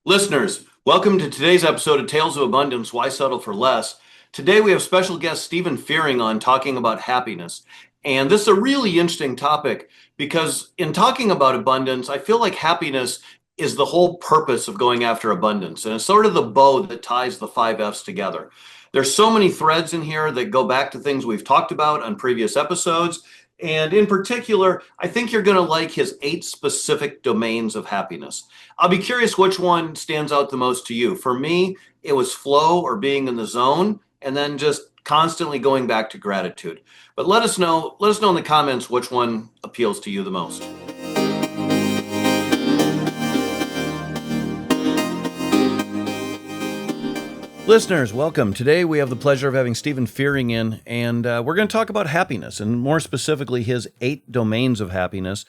Listeners, welcome to today's episode of Tales of Abundance, Why Settle for Less? Today we have special guest Stephen Fearing on talking about happiness. And this is a really interesting topic because in talking about abundance, I feel like happiness is the whole purpose of going after abundance. And it's sort of the bow that ties the five F's together. There's so many threads in here that go back to things we've talked about on previous episodes. And in particular, I think you're going to like his 8 specific domains of happiness. I'll be curious which one stands out the most to you. For me, it was flow or being in the zone, and then just constantly going back to gratitude. But let us know in the comments which one appeals to you the most. Listeners, welcome. Today we have the pleasure of having Stephen Fearing in, and we're going to talk about happiness, and more specifically his 8 domains of happiness.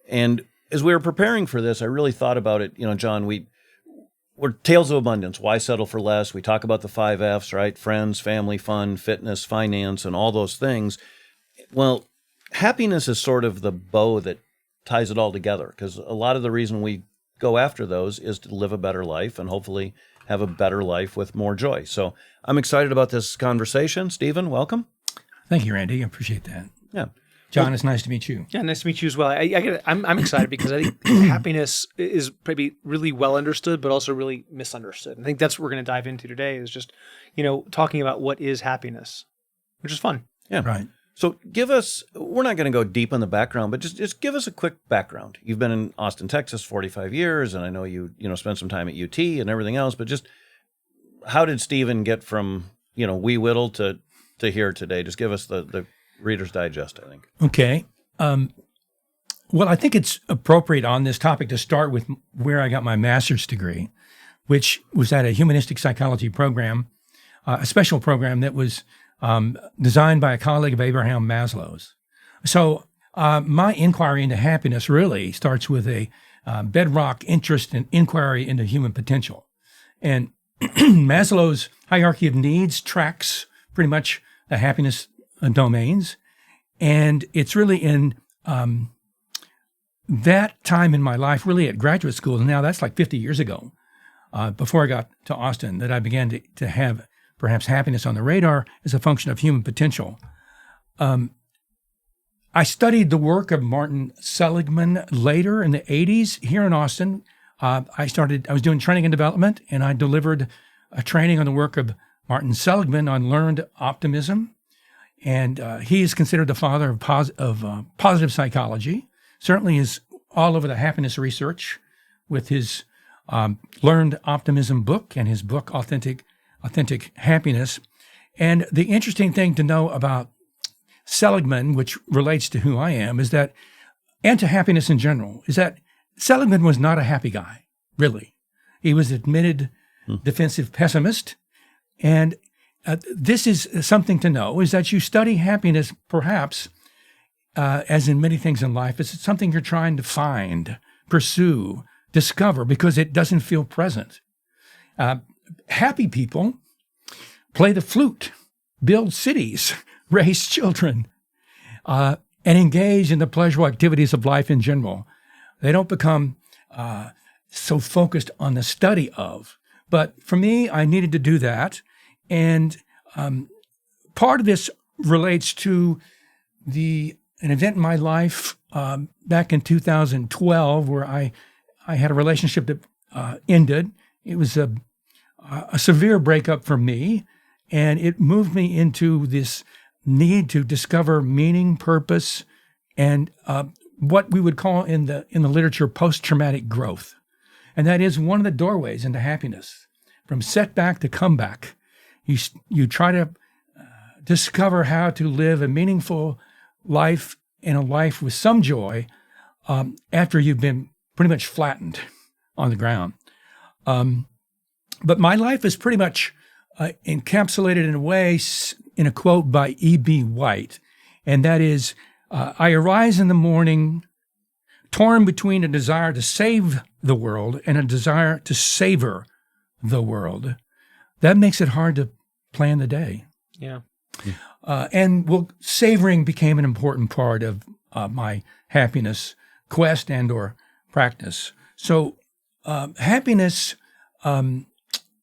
And as we were preparing for this, I really thought about it. You know, John, we're Tales of Abundance. Why settle for less? We talk about the 5 F's, right? Friends, family, fun, fitness, finance, and all those things. Well, happiness is sort of the bow that ties it all together, because a lot of the reason we go after those is to live a better life and hopefully have a better life with more joy. So I'm excited about this conversation. Stephen, welcome. Thank you, Randy. I appreciate that. Yeah. John, it's nice to meet you. Yeah, nice to meet you as well. I'm excited because I think happiness is probably really well understood, but also really misunderstood. I think that's what we're going to dive into today is just, talking about what is happiness, which is fun. Yeah. Right. So we're not going to go deep on the background, but just give us a quick background. You've been in Austin, Texas, 45 years, and I know you spent some time at UT and everything else, but just how did Stephen get from, wee whittle to here today? Just give us the Reader's Digest, I think. Okay. Well, I think it's appropriate on this topic to start with where I got my master's degree, which was at a humanistic psychology program, a special program that was designed by a colleague of Abraham Maslow's. So my inquiry into happiness really starts with a bedrock interest and inquiry into human potential. And Maslow's hierarchy of needs tracks pretty much the happiness domains. And it's really in that time in my life, really at graduate school, and now that's like 50 years ago, before I got to Austin, that I began to have perhaps happiness on the radar as a function of human potential. I studied the work of Martin Seligman later in the 80s here in Austin. I was doing training and development, and I delivered a training on the work of Martin Seligman on learned optimism. And he is considered the father of positive psychology, certainly is all over the happiness research with his learned optimism book and his book, Authentic Happiness. And the interesting thing to know about Seligman, which relates to who I am, is that, and to happiness in general, is that Seligman was not a happy guy, really. He was admitted defensive pessimist. And this is something to know, is that you study happiness, perhaps, as in many things in life, it's something you're trying to find, pursue, discover, because it doesn't feel present. Happy people play the flute, build cities, raise children, and engage in the pleasurable activities of life in general. They don't become so focused on the study of. But for me, I needed to do that. And part of this relates to an event in my life back in 2012 where I had a relationship that ended. It was a severe breakup for me, and it moved me into this need to discover meaning, purpose, and what we would call in the literature post-traumatic growth. And that is one of the doorways into happiness. From setback to comeback, you try to discover how to live a meaningful life and a life with some joy after you've been pretty much flattened on the ground. But my life is pretty much encapsulated in a way in a quote by E.B. White, and that is, I arise in the morning torn between a desire to save the world and a desire to savor the world. That makes it hard to plan the day. Yeah. Savoring became an important part of my happiness quest and or practice. So happiness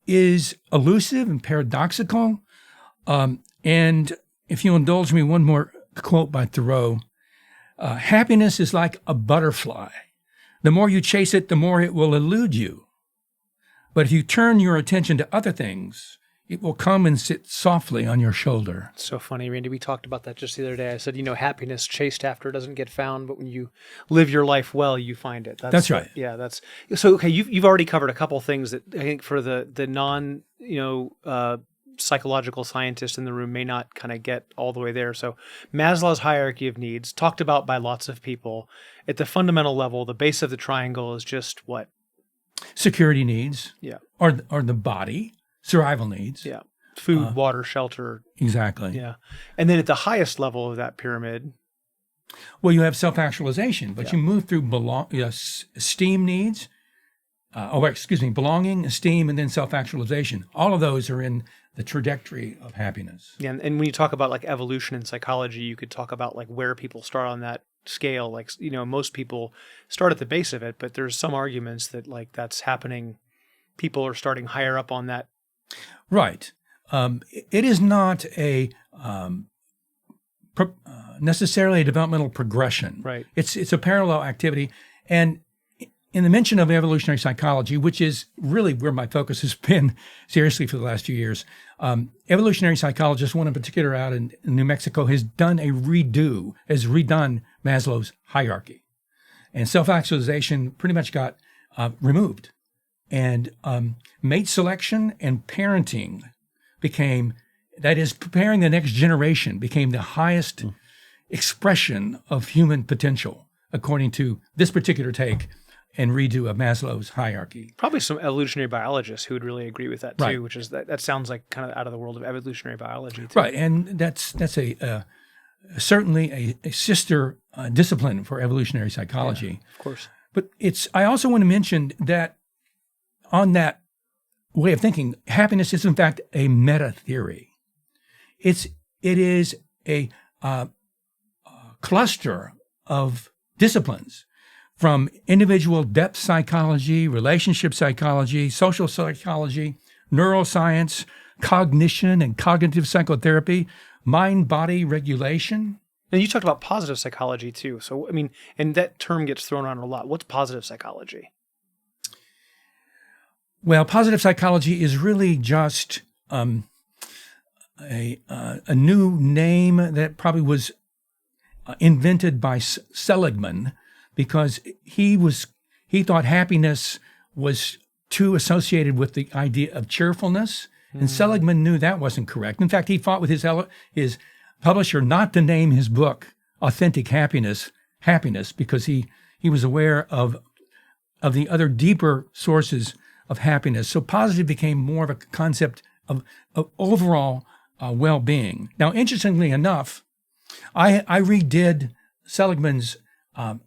is elusive and paradoxical. And if you indulge me, one more quote by Thoreau. Happiness is like a butterfly. The more you chase it, the more it will elude you. But if you turn your attention to other things, it will come and sit softly on your shoulder. So funny, Randy. We talked about that just the other day. I said, happiness chased after doesn't get found, but when you live your life well, you find it. That's right. Yeah, that's so. Okay, you've already covered a couple things that I think for the non psychological scientist in the room may not kind of get all the way there. So Maslow's hierarchy of needs, talked about by lots of people. At the fundamental level, the base of the triangle is just what? Security needs. Yeah. Or the body. Survival needs. Yeah. Food, water, shelter. Exactly. Yeah. And then at the highest level of that pyramid. Well, you have self-actualization, but you move through esteem needs. Belonging, esteem, and then self-actualization. All of those are in the trajectory of happiness. Yeah, and when you talk about like evolution in psychology, you could talk about like where people start on that scale. Like, most people start at the base of it, but there's some arguments that like that's happening. People are starting higher up on that. Right. It is not necessarily a developmental progression. Right. It's a parallel activity. And in the mention of evolutionary psychology, which is really where my focus has been seriously for the last few years, evolutionary psychologist, one in particular out in New Mexico, has redone Maslow's hierarchy. And self-actualization pretty much got removed. And mate selection and parenting preparing the next generation, became the highest expression of human potential, according to this particular take and redo of Maslow's hierarchy. Probably some evolutionary biologists who would really agree with that too, right. Which is that sounds like kind of out of the world of evolutionary biology too. Right, and that's certainly a sister discipline for evolutionary psychology. Yeah, of course. But I also want to mention that on that way of thinking, happiness is in fact a meta theory. It is a cluster of disciplines, from individual depth psychology, relationship psychology, social psychology, neuroscience, cognition and cognitive psychotherapy, mind-body regulation. And you talked about positive psychology too. So, and that term gets thrown around a lot. What's positive psychology? Well, positive psychology is really just a new name that probably was invented by Seligman, because he thought happiness was too associated with the idea of cheerfulness, and Seligman knew that wasn't correct. In fact, he fought with his publisher not to name his book "Authentic Happiness," because he was aware of the other deeper sources of happiness. So positive became more of a concept of overall well-being. Now, interestingly enough, I redid Seligman's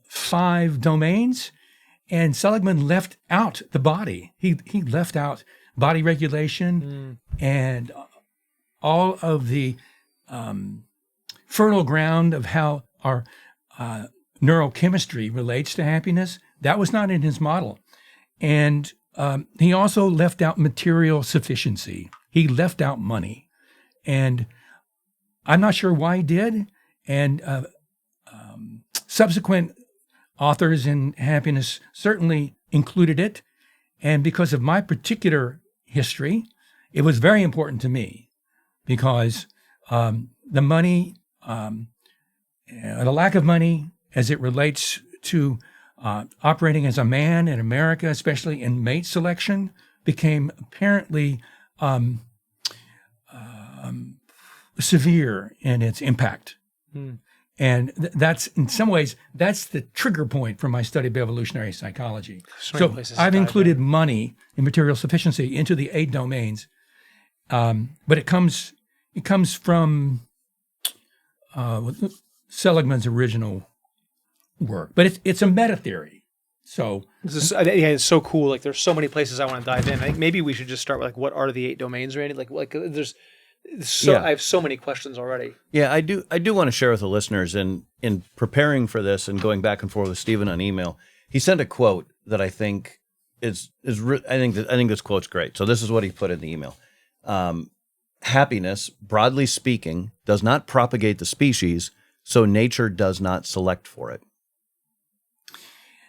5 domains, and Seligman left out the body. He left out body regulation and all of the fertile ground of how our neurochemistry relates to happiness. That was not in his model. And he also left out material sufficiency. He left out money. And I'm not sure why he did. And subsequent authors in happiness certainly included it. And because of my particular history, it was very important to me, because the money, the lack of money as it relates to operating as a man in America, especially in mate selection, became apparently severe in its impact. And that's, in some ways, that's the trigger point for my study of evolutionary psychology. So I've included money and material sufficiency into the 8 domains, but it comes from Seligman's original work. But it's a meta theory. So it's so cool. Like, there's so many places I want to dive in. I think maybe we should just start with like, what are the 8 domains, Randy? Like there's. I have so many questions already. Yeah, I do want to share with the listeners, in preparing for this and going back and forth with Stephen on email, he sent a quote that I think I think this quote's great. So this is what he put in the email. Happiness, broadly speaking, does not propagate the species, so nature does not select for it.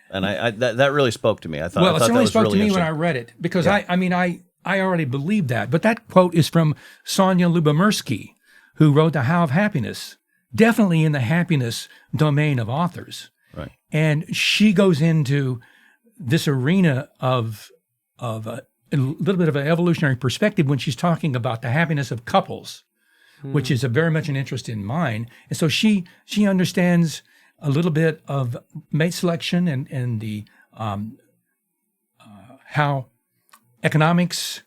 And that really spoke to me. I thought it certainly that was spoke really to me when interesting. I read it, because I already believed that. But that quote is from Sonia Lyubomirsky, who wrote The How of Happiness, definitely in the happiness domain of authors. Right. And she goes into this arena of a little bit of an evolutionary perspective when she's talking about the happiness of couples, which is very much an interest in mine. And so she understands a little bit of mate selection and the how economics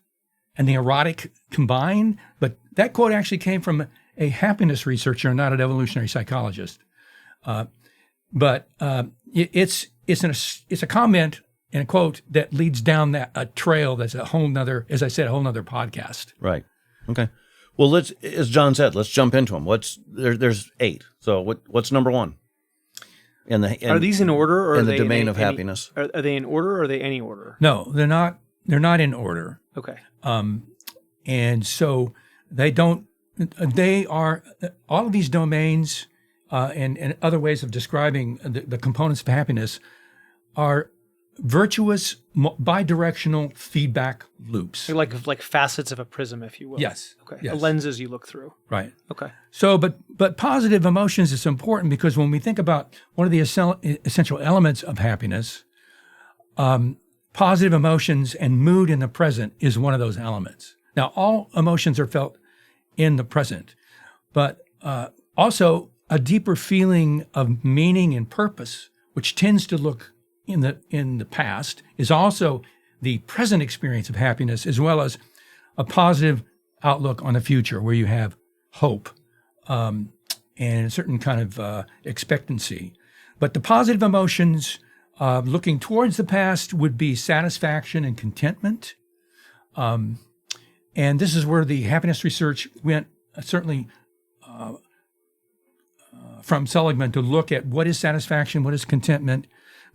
and the erotic combine. But that quote actually came from a happiness researcher, not an evolutionary psychologist. But it's a comment and a quote that leads down a trail that's a whole nother, as I said, a whole nother podcast. Right. Okay. Well, as John said, let's jump into them. There's 8. So what's number 1? Are these in order, or in are the they domain in of any, happiness? Are they in order, or are they any order? No, they're not. They're not in order. Okay. And so they don't. They are all of these domains and other ways of describing the components of happiness are virtuous bidirectional feedback loops. They're like facets of a prism, if you will. Yes. Okay. Yes. The lenses you look through. Right. Okay. So, but positive emotions is important because when we think about one of the essential elements of happiness, positive emotions and mood in the present is one of those elements. Now, all emotions are felt in the present, but also a deeper feeling of meaning and purpose, which tends to look in the past, is also the present experience of happiness, as well as a positive outlook on the future where you have hope and a certain kind of expectancy. But the positive emotions looking towards the past would be satisfaction and contentment. And this is where the happiness research went, certainly from Seligman, to look at what is satisfaction, what is contentment.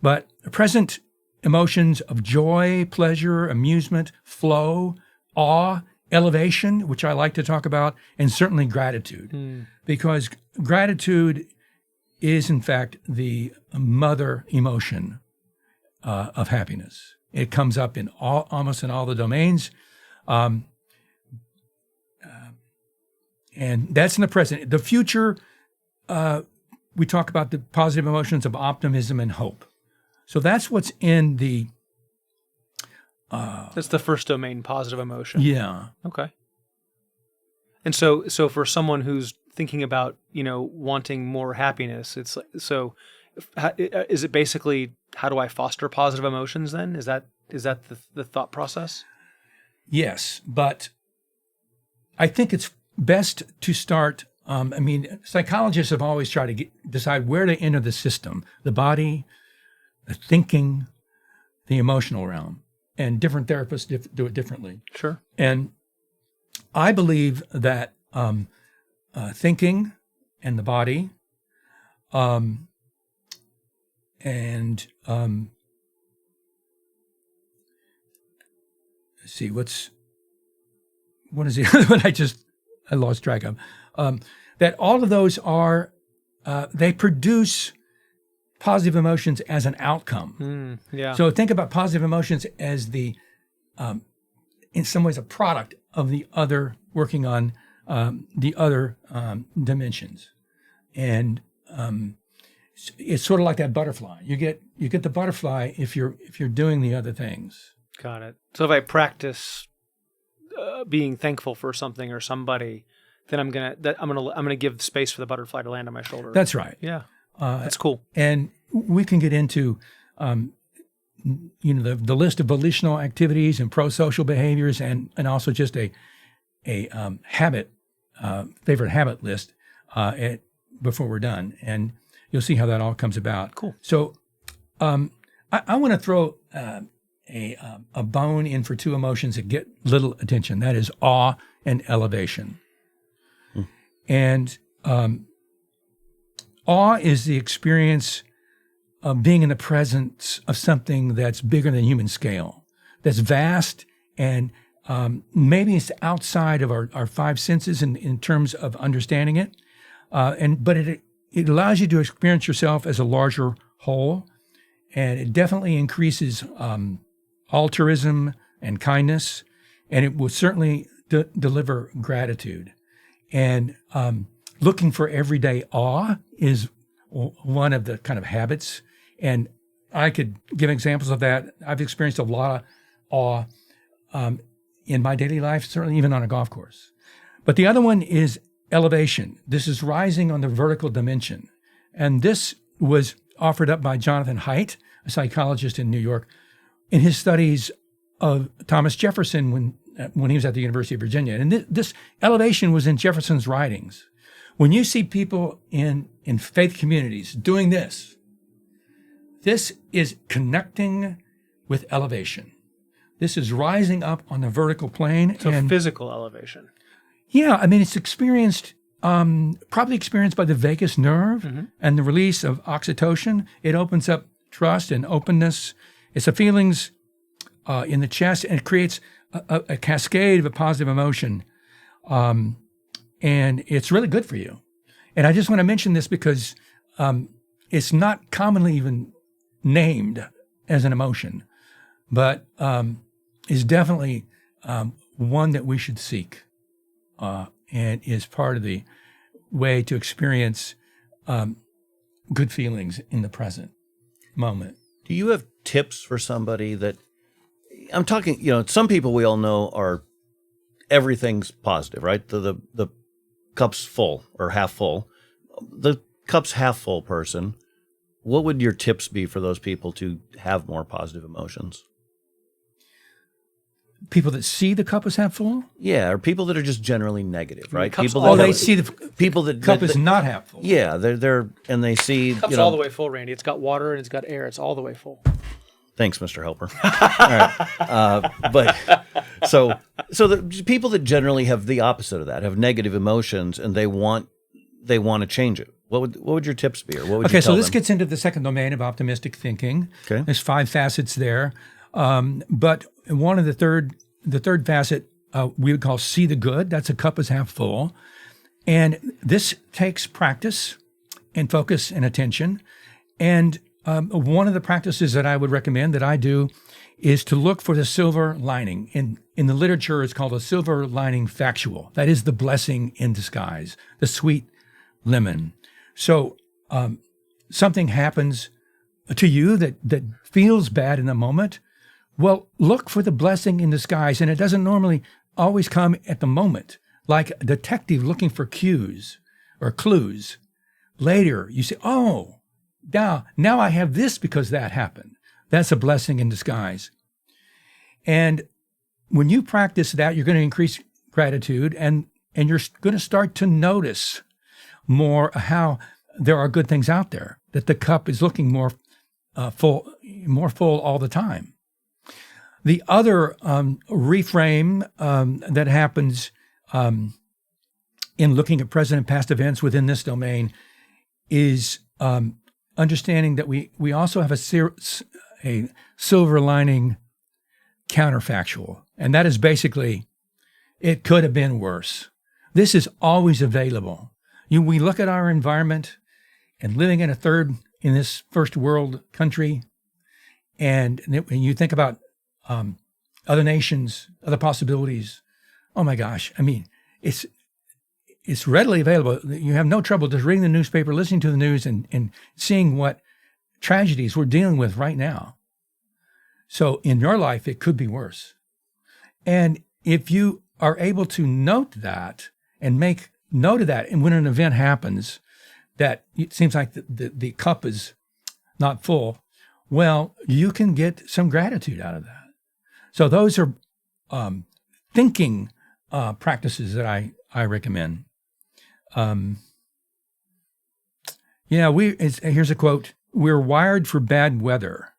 But present emotions of joy, pleasure, amusement, flow, awe, elevation, which I like to talk about, and certainly gratitude. Because gratitude is, in fact, the mother emotion of happiness. It comes up in almost in all the domains. And that's in the present. The future, we talk about the positive emotions of optimism and hope. So that's what's in the... that's the first domain, positive emotion. Yeah. Okay. And so for someone who's thinking about, wanting more happiness, it's like, is it basically, how do I foster positive emotions then? Is that the thought process? Yes, but I think it's best to start. Psychologists have always tried to decide where to enter the system: the body, the thinking, the emotional realm, and different therapists do it differently. Sure. And I believe that thinking and the body, let's see, what is the other one I lost track of? That all of those are, they produce positive emotions as an outcome. Yeah. So think about positive emotions as in some ways, a product of the other, working on the other dimensions. And it's sort of like that butterfly. You get the butterfly if you're doing the other things. Got it. So if I practice being thankful for something or somebody, then I'm gonna give space for the butterfly to land on my shoulder. That's right. Yeah. That's cool. And we can get into, the list of volitional activities and pro-social behaviors, and also just a habit, favorite habit list before we're done, and you'll see how that all comes about. Cool. So, I want to throw a bone in for two emotions that get little attention. That is awe and elevation. And awe is the experience being in the presence of something that's bigger than human scale, that's vast, and maybe it's outside of our five senses in terms of understanding it. But it allows you to experience yourself as a larger whole, and it definitely increases altruism and kindness, and it will certainly deliver gratitude. And looking for everyday awe is one of the kind of habits, and I could give examples of that. I've experienced a lot of awe in my daily life, certainly even on a golf course. But the other one is elevation. This is rising on the vertical dimension. And this was offered up by Jonathan Haidt, a psychologist in New York, in his studies of Thomas Jefferson when he was at the University of Virginia. And this elevation was in Jefferson's writings. When you see people in faith communities doing this is connecting with elevation. This is rising up on the vertical plane. So physical elevation. Yeah, I mean, it's experienced, probably experienced by the vagus nerve and the release of oxytocin. It opens up trust and openness. It's the feelings in the chest, and it creates a cascade of a positive emotion. And it's really good for you. And I just want to mention this because it's not commonly even named as an emotion, but is definitely one that we should seek. And is part of the way to experience good feelings in the present moment. Do you have tips for somebody that, I'm talking, some people we all know are, everything's positive, right? The cup's full or half full. The cup's half full person, what would your tips be for those people to have more positive emotions? People that see the cup as half full? Yeah, or people that are just generally negative, right? People Oh, they see the people that cup is not half full. Yeah, they're and they see Cup's all the way full, Randy. It's got water and it's got air. It's all the way full. Thanks, Mr. Helper. All right, but so the people that generally have the opposite of that, have negative emotions, and they want to change it. What would your tips be, or what would you tell so this them? gets into the second domain of optimistic thinking. Okay. There's 5 facets there, but one of the third facet we would call see the good. That's a cup is half full, and this takes practice and focus and attention. And one of the practices that I would recommend that I do is to look for the silver lining. In the literature, it's called a silver lining factual. That is the blessing in disguise, the sweet lemon. So something happens to you that feels bad in the moment. Well, look for the blessing in disguise, and it doesn't normally always come at the moment, like a detective looking for cues or clues. Later, you say, oh, now I have this because that happened. That's a blessing in disguise. And when you practice that, you're going to increase gratitude, and you're going to start to notice more how there are good things out there, that the cup is looking more full all the time. The other reframe that happens in looking at present and past events within this domain is understanding that we also have a silver lining counterfactual, and that is basically, it could have been worse. This is always available. We look at our environment and living in this first world country, and when you think about other nations, other possibilities, oh my gosh, I mean, it's readily available. You have no trouble just reading the newspaper, listening to the news, and seeing what tragedies we're dealing with right now. So in your life, it could be worse. And if you are able to note that and make note of that, and when an event happens that it seems like the cup is not full, well, you can get some gratitude out of that. So those are thinking practices that I recommend. Here's a quote. We're wired for bad weather.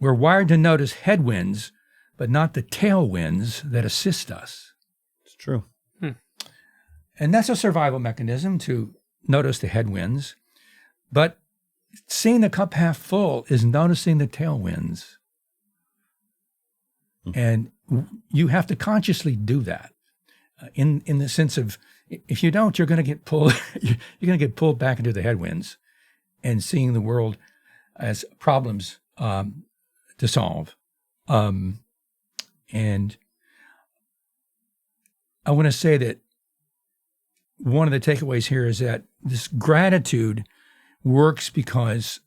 We're wired to notice headwinds, but not the tailwinds that assist us. It's true. And that's a survival mechanism, to notice the headwinds. But seeing the cup half full is noticing the tailwinds. And you have to consciously do that in the sense of, if you don't, you're going to get pulled, you're going to get pulled back into the headwinds and seeing the world as problems to solve. And I want to say that one of the takeaways here is that this gratitude works because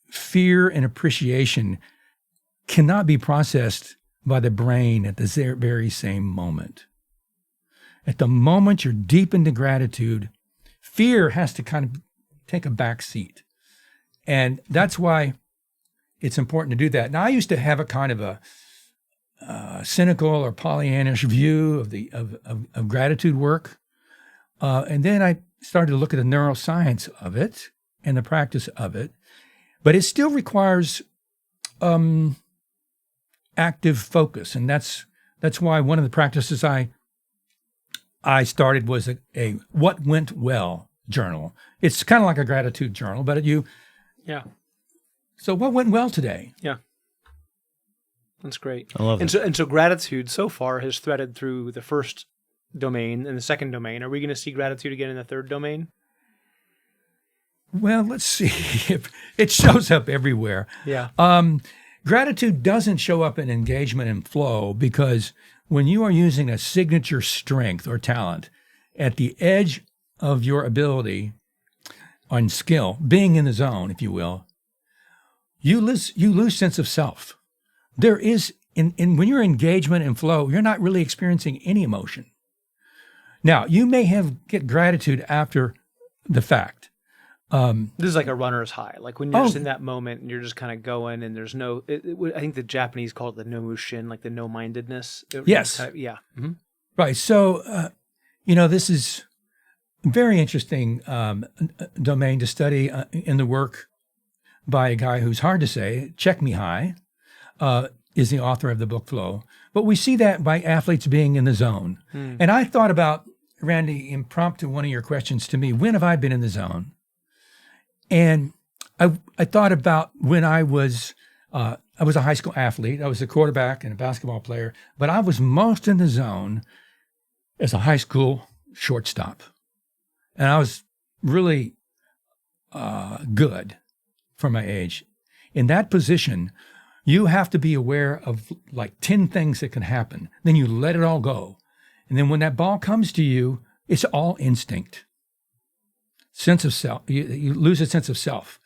fear and appreciation cannot be processed by the brain at the very same moment. At the moment you're deep into gratitude, fear has to kind of take a back seat. And that's why it's important to do that. Now, I used to have a kind of a cynical or Pollyannish view of gratitude work. And then I started to look at the neuroscience of it and the practice of it. But it still requires active focus. And that's why one of the practices I started was a what went well journal. It's kind of like a gratitude journal, but Yeah. So what went well today? Yeah. That's great. I love it. And so gratitude so far has threaded through the first domain and the second domain. Are we going to see gratitude again in the third domain? Well, let's see if it shows up everywhere. Yeah. Gratitude doesn't show up in engagement and flow because when you are using a signature strength or talent at the edge of your ability on skill, being in the zone, if you will, you lose sense of self. There is, when you're in engagement and flow, you're not really experiencing any emotion. Now, you may get gratitude after the fact. This is like a runner's high. Like when you're just in that moment and you're just kind of going and there's no, I think the Japanese call it the no mushin, like the no-mindedness. Yes. Yeah. Mm-hmm. Right. So, this is a very interesting domain to study in the work by a guy who's hard to say, Check Me High, is the author of the book Flow. But we see that by athletes being in the zone. And I thought about, Randy, impromptu, one of your questions to me, when have I been in the zone? And I thought about when I was a high school athlete. I was a quarterback and a basketball player, but I was most in the zone as a high school shortstop. And I was really good for my age. In that position, you have to be aware of like 10 things that can happen. Then you let it all go. And then when that ball comes to you, it's all instinct. Sense of self. You lose a sense of self.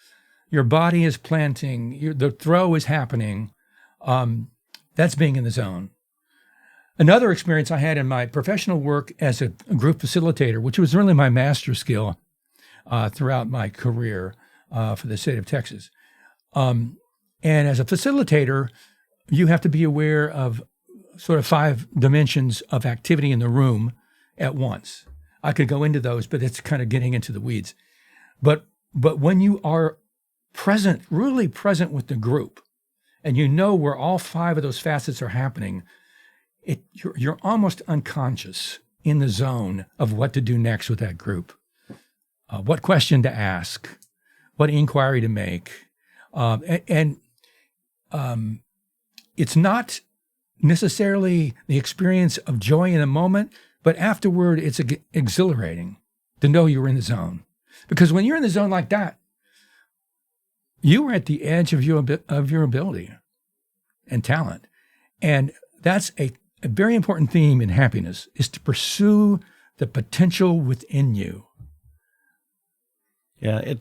Your body is planting. The throw is happening. That's being in the zone. Another experience I had in my professional work as a group facilitator, which was really my master skill throughout my career for the state of Texas. And as a facilitator, you have to be aware of sort of 5 dimensions of activity in the room at once. I could go into those, but it's kind of getting into the weeds. But when you are present, really present with the group, and you know where all 5 of those facets are happening, you're almost unconscious in the zone of what to do next with that group, what question to ask, what inquiry to make. It's not necessarily the experience of joy in the moment, but afterward, it's exhilarating to know you're in the zone. Because when you're in the zone like that, you are at the edge of your ability and talent. And that's a very important theme in happiness, is to pursue the potential within you. Yeah,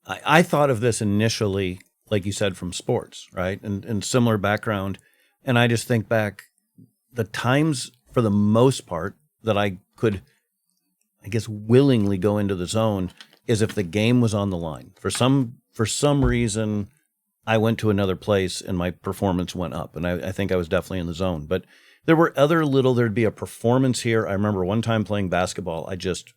I thought of this initially, like you said, from sports, right? And similar background. And I just think back the times, for the most part, that I could, I guess, willingly go into the zone is if the game was on the line. For some reason, I went to another place and my performance went up. And I think I was definitely in the zone. But there were there'd be a performance here. I remember one time playing basketball, I just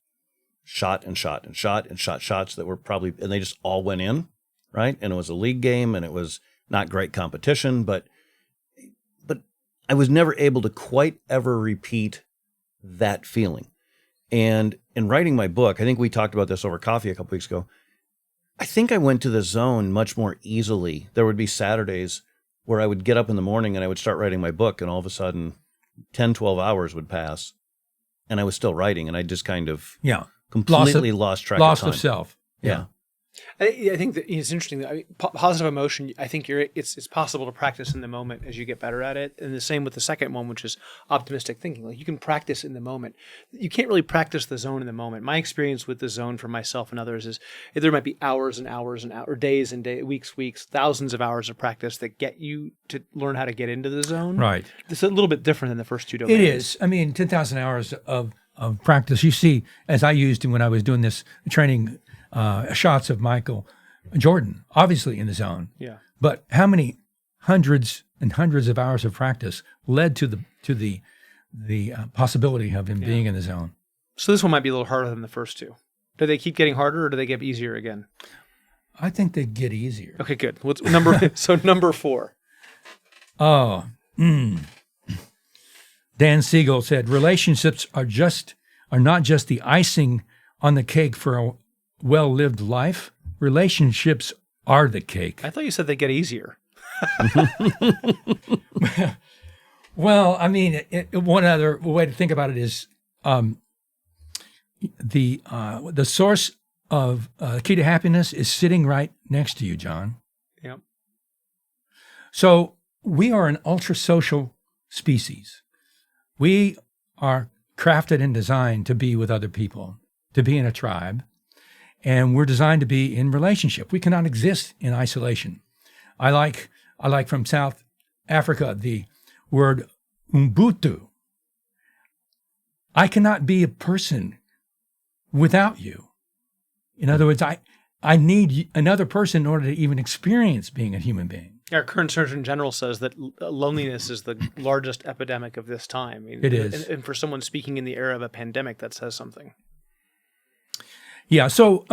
shot shots that were probably, and they just all went in, right? And it was a league game and it was not great competition, but I was never able to quite ever repeat that feeling. And in writing my book, I think we talked about this over coffee a couple weeks ago, I think I went to the zone much more easily. There would be Saturdays where I would get up in the morning and I would start writing my book, and all of a sudden 10, 12 hours would pass and I was still writing, and I just kind of completely lost track of time. Loss of self. Yeah. I think that it's interesting. I mean, positive emotion, I think it's possible to practice in the moment as you get better at it. And the same with the second one, which is optimistic thinking. Like, you can practice in the moment. You can't really practice the zone in the moment. My experience with the zone for myself and others is there might be hours and hours and hours, days and days, weeks, thousands of hours of practice that get you to learn how to get into the zone. Right. It's a little bit different than the first two domains. It is. I mean, 10,000 hours of practice. You see, as I used when I was doing this training, shots of Michael Jordan, obviously in the zone. Yeah. But how many hundreds and hundreds of hours of practice led to the possibility of him being in the zone? So this one might be a little harder than the first two. Do they keep getting harder, or do they get easier again? I think they get easier. Okay, good. What's number 4? Oh, Dan Siegel said, relationships are not just the icing on the cake for a well-lived life. Relationships are the cake. I thought you said they get easier. Well, I mean, one other way to think about it is the source of key to happiness is sitting right next to you, John. Yep. So we are an ultra-social species. We are crafted and designed to be with other people, to be in a tribe. And we're designed to be in relationship. We cannot exist in isolation. I like from South Africa the word Ubuntu. I cannot be a person without you. In other words, I need another person in order to even experience being a human being. Our current Surgeon General says that loneliness is the largest epidemic of this time. I mean, it is. And for someone speaking in the era of a pandemic, that says something. Yeah, so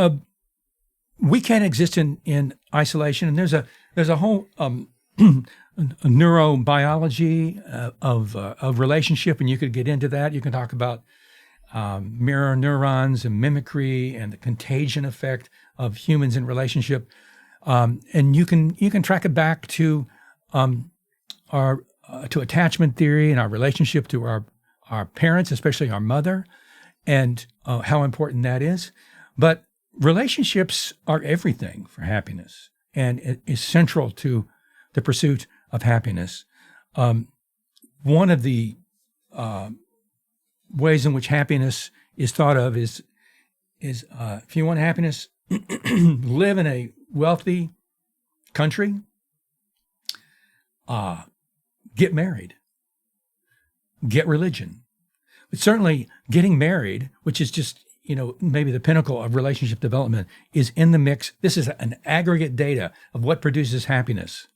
we can't exist in isolation, and there's a whole neurobiology of relationship, and you could get into that. You can talk about mirror neurons and mimicry and the contagion effect of humans in relationship, and you can track it back to to attachment theory and our relationship to our parents, especially our mother, and how important that is. But relationships are everything for happiness, and it is central to the pursuit of happiness. One of the ways in which happiness is thought of is if you want happiness, live in a wealthy country, get married, get religion. But certainly getting married, which is just maybe the pinnacle of relationship development, is in the mix. This is an aggregate data of what produces happiness.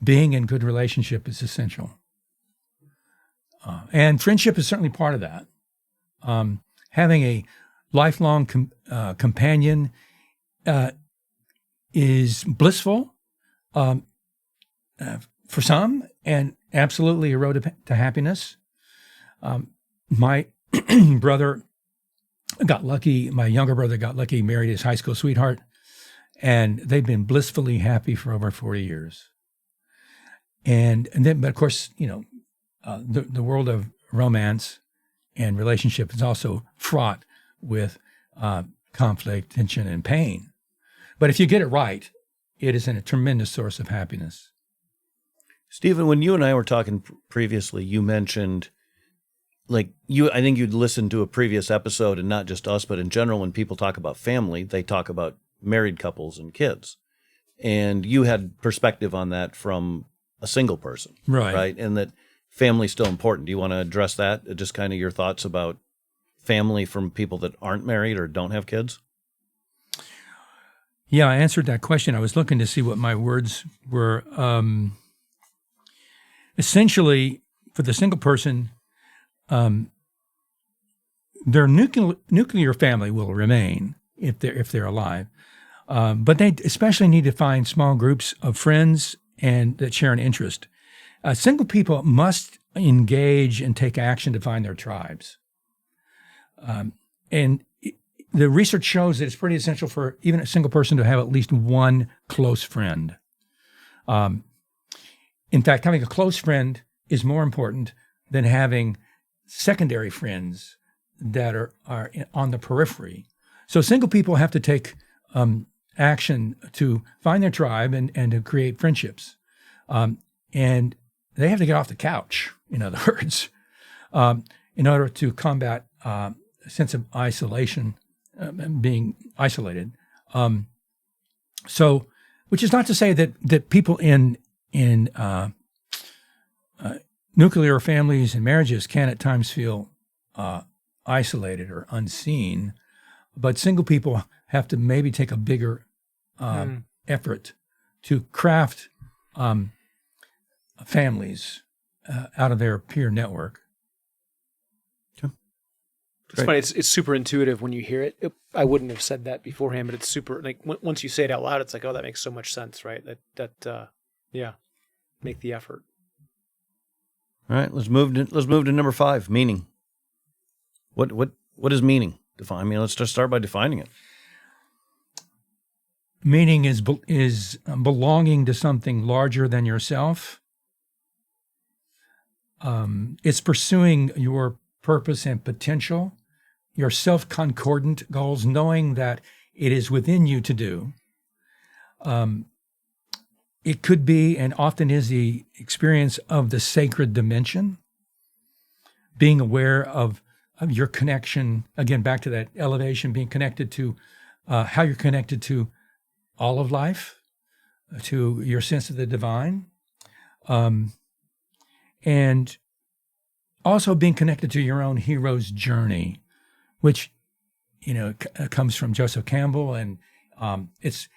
Being in good relationship is essential. And friendship is certainly part of that. Having a lifelong companion is blissful for some, and absolutely a road to happiness. My brother got lucky. My younger brother got lucky, married his high school sweetheart, and they've been blissfully happy for over 40 years. And then, but of course, the world of romance and relationship is also fraught with conflict, tension, and pain. But if you get it right, it is a tremendous source of happiness. Stephen, when you and I were talking previously, you mentioned, I think you'd listened to a previous episode, and not just us, but in general, when people talk about family, they talk about married couples and kids. And you had perspective on that from a single person, right? And that family's still important. Do you want to address that? Just kind of your thoughts about family from people that aren't married or don't have kids? Yeah, I answered that question. I was looking to see what my words were. Essentially, for the single person, their nuclear family will remain if they're alive, but they especially need to find small groups of friends and that share an interest. Single people must engage and take action to find their tribes, and the research shows that it's pretty essential for even a single person to have at least one close friend. In fact, having a close friend is more important than having secondary friends that are on the periphery. So single people have to take action to find their tribe and to create friendships. And they have to get off the couch, in other words, in order to combat a sense of isolation, being isolated. So, which is not to say that people in nuclear families and marriages can at times feel isolated or unseen, but single people have to maybe take a bigger effort to craft families out of their peer network. It's funny. It's super intuitive when you hear it. I wouldn't have said that beforehand, but it's super like once you say it out loud, it's like, oh, that makes so much sense, right? Yeah, make the effort. All right, let's move to number 5, meaning. What is meaning? Define. I mean, let's just start by defining it. Meaning is belonging to something larger than yourself. It's pursuing your purpose and potential, your self-concordant goals, knowing that it is within you to do. It could be, and often is, the experience of the sacred dimension, being aware of your connection, again, back to that elevation, being connected to how you're connected to all of life, to your sense of the divine, and also being connected to your own hero's journey, which, comes from Joseph Campbell, and it's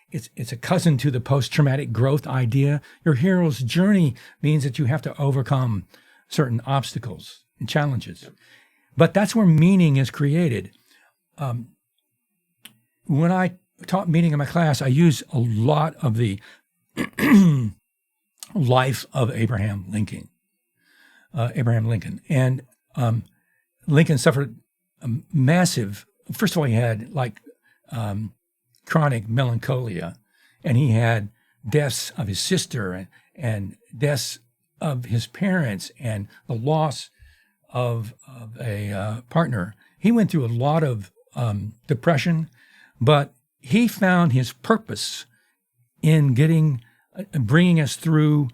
a cousin to the post-traumatic growth idea. Your hero's journey means that you have to overcome certain obstacles and challenges. But that's where meaning is created. When I taught meaning in my class, I use a lot of the life of Abraham Lincoln. And Lincoln suffered a massive, first of all, he had chronic melancholia, and he had deaths of his sister and deaths of his parents and the loss of a partner. He went through a lot of depression, but he found his purpose in bringing us through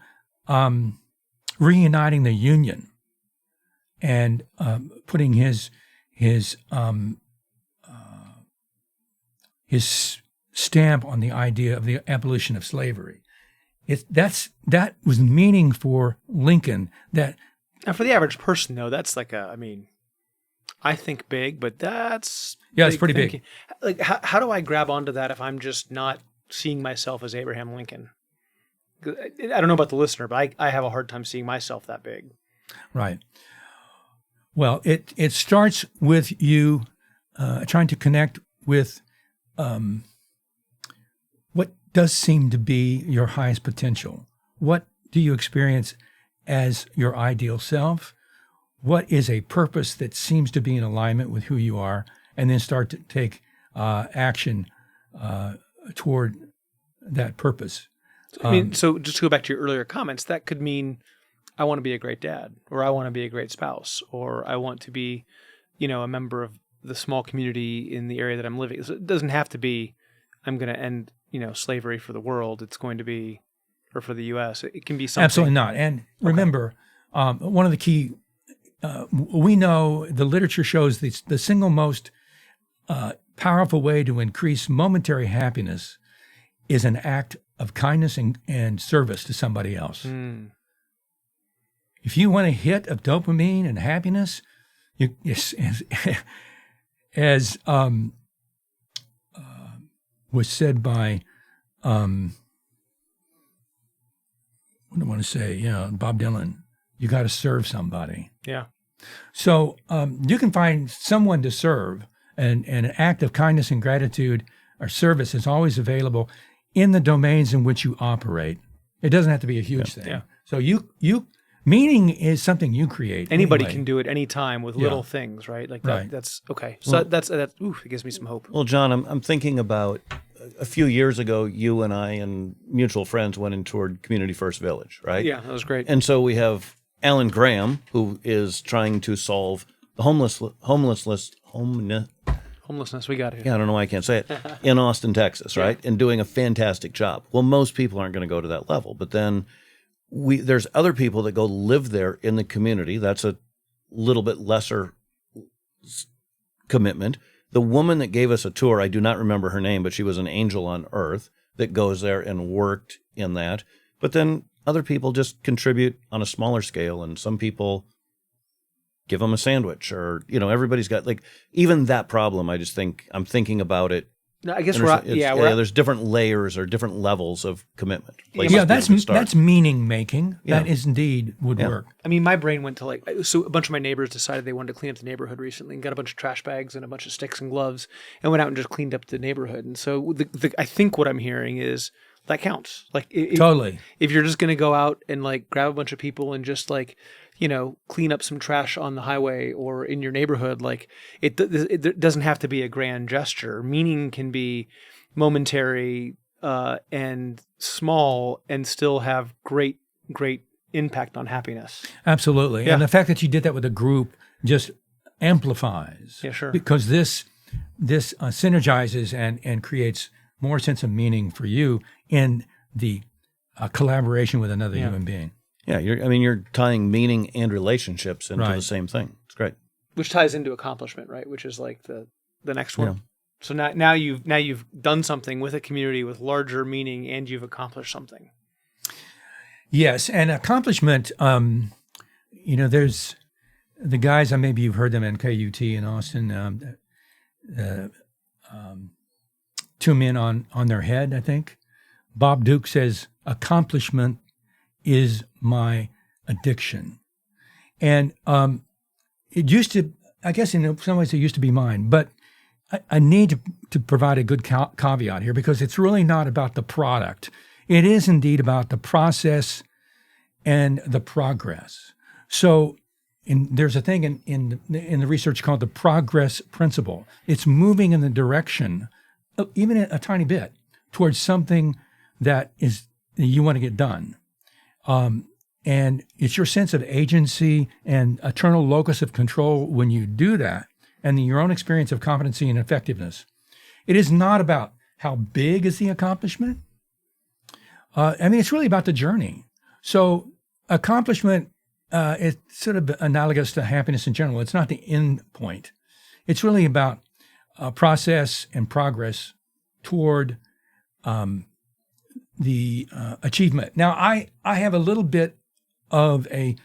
reuniting the Union and putting his stamp on the idea of the abolition of slavery. That was meaning for Lincoln. Now, for the average person, though, that's I think big, but that's it's pretty thinking. big. Like, how do I grab onto that if I'm just not seeing myself as Abraham Lincoln? I don't know about the listener, but I have a hard time seeing myself that big. Right. Well, it starts with you trying to connect with what does seem to be your highest potential. What do you experience as your ideal self? What is a purpose that seems to be in alignment with who you are? And then start to take action toward that purpose. So just to go back to your earlier comments, that could mean I want to be a great dad, or I want to be a great spouse, or I want to be, a member of the small community in the area that I'm living. So it doesn't have to be I'm going to end, slavery for the world. It's going to be, or for the U.S. It can be something. Absolutely not. And remember, one of the key, we know the literature shows the single most powerful way to increase momentary happiness is an act of kindness and service to somebody else. If you want a hit of dopamine and happiness, as was said by, what do I want to say? Bob Dylan, you got to serve somebody. Yeah. So you can find someone to serve, and an act of kindness and gratitude or service is always available in the domains in which you operate. It doesn't have to be a huge thing. Yeah. So you Meaning is something you create. Anybody anyway. can do it anytime with little things, right? Like that, Right. that's okay. So that's ooh, it gives me some hope. Well, John, I'm thinking about a few years ago, you and I and mutual friends went and toured Community First Village, right? Yeah, that was great. And so we have Alan Graham, who is trying to solve the homelessness. Homelessness, we got it. Yeah, I don't know why I can't say it, in Austin, Texas, right? And doing a fantastic job. Well, most people aren't going to go to that level, but then there's other people that go live there in the community. That's a little bit lesser commitment. The woman that gave us a tour, I do not remember her name, but she was an angel on earth that goes there and worked in that. But then other people just contribute on a smaller scale, and some people give them a sandwich, or, everybody's got, like, even that problem. I just think I'm thinking about it. No, I guess there's different layers or different levels of commitment. That's meaning making. Yeah. That is indeed would work. I mean, my brain went to so a bunch of my neighbors decided they wanted to clean up the neighborhood recently and got a bunch of trash bags and a bunch of sticks and gloves and went out and just cleaned up the neighborhood. And so I think what I'm hearing is that counts. Like Totally. If you're just going to go out and like grab a bunch of people and just like, clean up some trash on the highway or in your neighborhood, like it doesn't have to be a grand gesture. Meaning can be momentary and small and still have great impact on happiness. Absolutely. Yeah. And the fact that you did that with a group just amplifies. Yeah, sure. Because this synergizes and creates more sense of meaning for you in the collaboration with another human being. Yeah, you're tying meaning and relationships into the same thing. It's great. Which ties into accomplishment, right? Which is like the next one. Yeah. So now you've done something with a community with larger meaning, and you've accomplished something. Yes, and accomplishment. There's the guys. Maybe you've heard them in KUT in Austin. 2 men on their head. I think Bob Duke says accomplishment is my addiction, and it used to. I guess in some ways it used to be mine, but I need to provide a good caveat here, because it's really not about the product. It is indeed about the process and the progress. So there's a thing in the research called the progress principle. It's moving in the direction, even a tiny bit, towards something that you want to get done. And it's your sense of agency and eternal locus of control when you do that, and your own experience of competency and effectiveness. It is not about how big is the accomplishment. It's really about the journey. So accomplishment, it's sort of analogous to happiness in general. It's not the end point. It's really about process and progress toward the achievement. Now, I have a little bit of a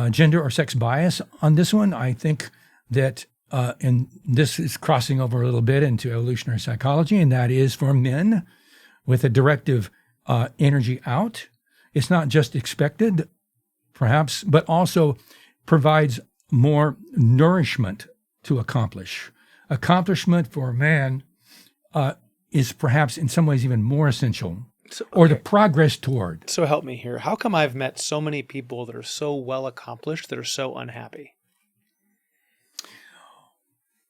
gender or sex bias on this one. I think that, and this is crossing over a little bit into evolutionary psychology, and that is for men with a directive energy out. It's not just expected, perhaps, but also provides more nourishment to accomplish. Accomplishment for a man is perhaps in some ways even more essential, or the progress toward. So help me here. How come I've met so many people that are so well accomplished that are so unhappy?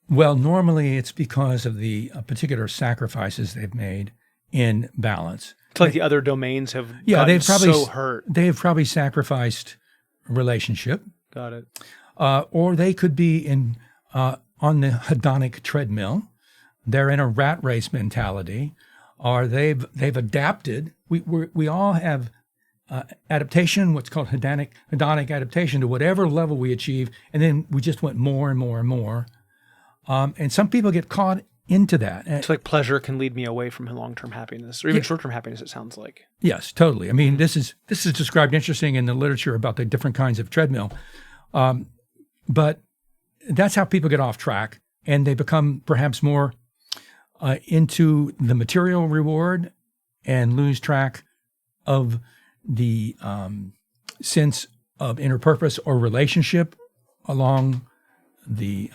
Well, normally it's because of the particular sacrifices they've made in balance. It's like the other domains have they've probably so hurt. They've probably sacrificed a relationship. Got it. Or they could be on the hedonic treadmill. They're in a rat race mentality, or they've adapted. We all have adaptation, what's called hedonic adaptation, to whatever level we achieve, and then we just want more and more and more. And some people get caught into that. It's like pleasure can lead me away from long-term happiness, or even short-term happiness, it sounds like. Yes, totally. I mean, this is described interesting in the literature about the different kinds of treadmill. But that's how people get off track, and they become perhaps more into the material reward and lose track of the sense of inner purpose or relationship along the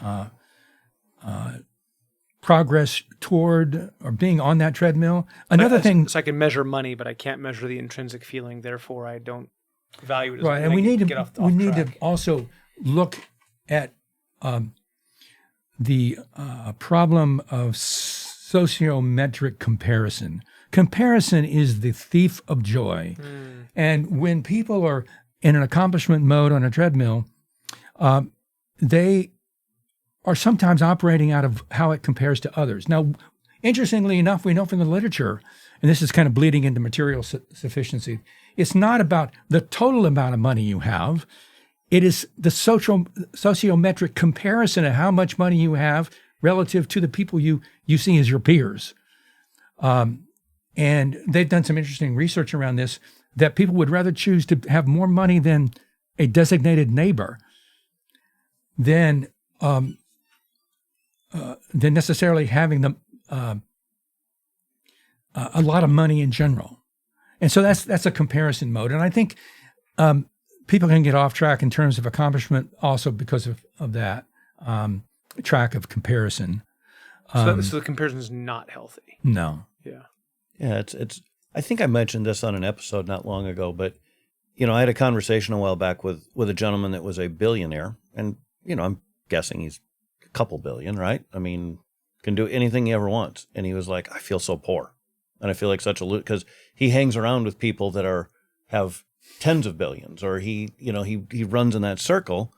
progress toward or being on that treadmill. Another thing. So I can measure money, but I can't measure the intrinsic feeling. Therefore, I don't value it. Right, and we need to get off to track. also look at the problem of sociometric comparison. Comparison is the thief of joy, and when people are in an accomplishment mode on a treadmill, they are sometimes operating out of how it compares to others. Now, interestingly enough, we know from the literature, and this is kind of bleeding into material sufficiency, it's not about the total amount of money you have. It is the sociometric comparison of how much money you have relative to the people you see as your peers. And they've done some interesting research around this, that people would rather choose to have more money than a designated neighbor than necessarily having a lot of money in general. And so that's a comparison mode. And I think people can get off track in terms of accomplishment also because of that track of comparison. So the comparison is not healthy. No. Yeah. Yeah, it's. I think I mentioned this on an episode not long ago, but I had a conversation a while back with a gentleman that was a billionaire, and I'm guessing he's a couple billion, right? I mean, can do anything he ever wants, and he was like, "I feel so poor, and I feel like such a loser," because he hangs around with people that have tens of billions, or he runs in that circle,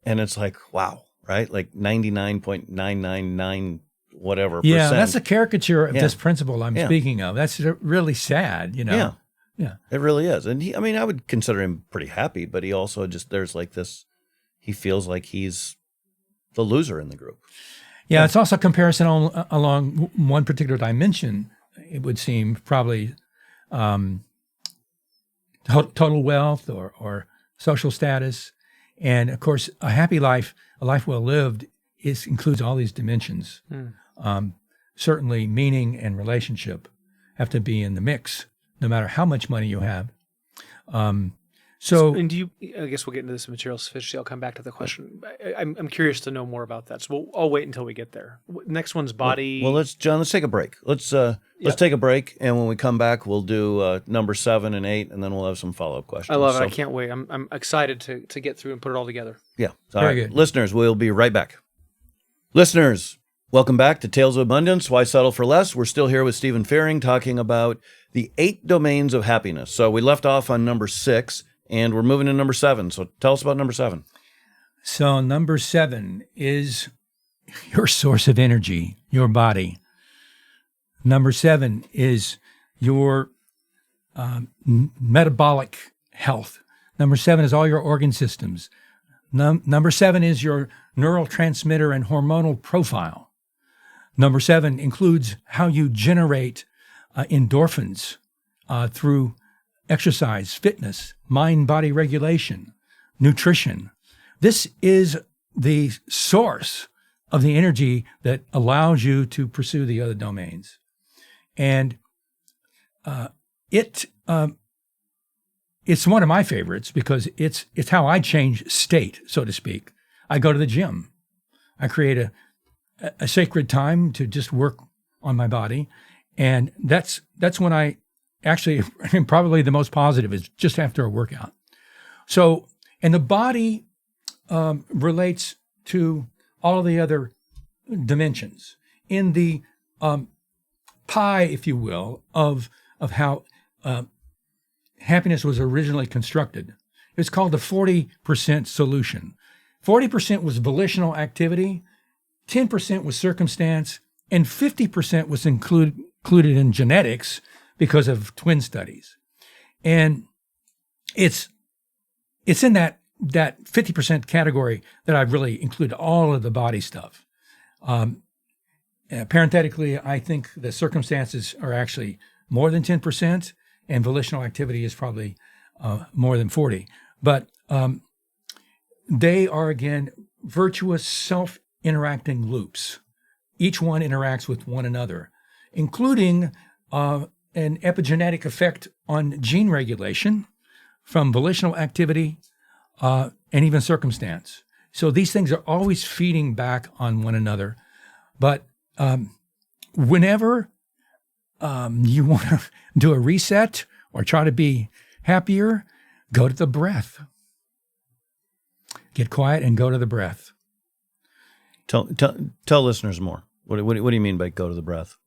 and it's like, wow, right? Like 99.999 whatever Yeah, percent. that's a caricature of this principle I'm speaking of. That's really sad, Yeah. Yeah. It really is. And I would consider him pretty happy, but he also there's like this, he feels like he's the loser in the group. Yeah, it's also comparison along one particular dimension, it would seem, probably total wealth or social status. And of course, a happy life, a life well lived, includes all these dimensions. Certainly meaning and relationship have to be in the mix, no matter how much money you have. And I guess we'll get into this material sufficiency. I'll come back to the question. I'm curious to know more about that. So I'll wait until we get there. Next one's body. Well, let's take a break. Let's take a break. And when we come back, we'll do number 7 and 8, and then we'll have some follow-up questions. I love it. I can't wait. I'm excited to get through and put it all together. Yeah. Very good. Listeners, we'll be right back. Listeners, welcome back to Tales of Abundance, Why Settle for Less. We're still here with Stephen Fearing talking about the 8 domains of happiness. So we left off on number 6, and we're moving to number 7. So tell us about number 7. So number 7 is your source of energy, your body. Number 7 is your metabolic health. Number 7 is all your organ systems. Number 7 is your neurotransmitter and hormonal profile. Number 7 includes how you generate endorphins through exercise, fitness, mind-body regulation, nutrition. This is the source of the energy that allows you to pursue the other domains. And it's one of my favorites because it's how I change state, so to speak. I go to the gym. I create a sacred time to just work on my body. And that's when I actually am probably the most positive, is just after a workout. So, and the body relates to all of the other dimensions in the pie, if you will, of how happiness was originally constructed. It's called the 40% solution. 40% was volitional activity, 10% was circumstance, and 50% was included in genetics because of twin studies. And it's in that 50% category that I've really included all of the body stuff. Parenthetically, I think the circumstances are actually more than 10%, and volitional activity is probably more than 40. But they are, again, virtuous self-interacting loops. Each one interacts with one another, including an epigenetic effect on gene regulation from volitional activity and even circumstance. So these things are always feeding back on one another. But whenever you want to do a reset or try to be happier, Go to the breath. Get quiet and go to the breath. Tell listeners more. What do you mean by go to the breath?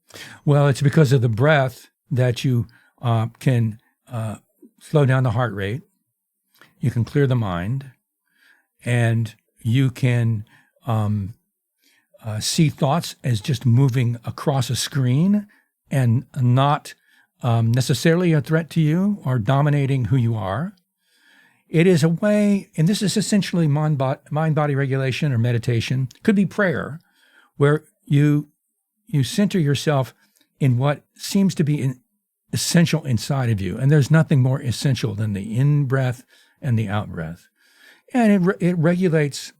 Well, it's because of the breath that you can slow down the heart rate. You can clear the mind, and you can see thoughts as just moving across a screen and not necessarily a threat to you or dominating who you are. It is a way, and this is essentially mind-body regulation or meditation, could be prayer, where you center yourself in what seems to be essential inside of you. And there's nothing more essential than the in-breath and the out-breath. And it regulates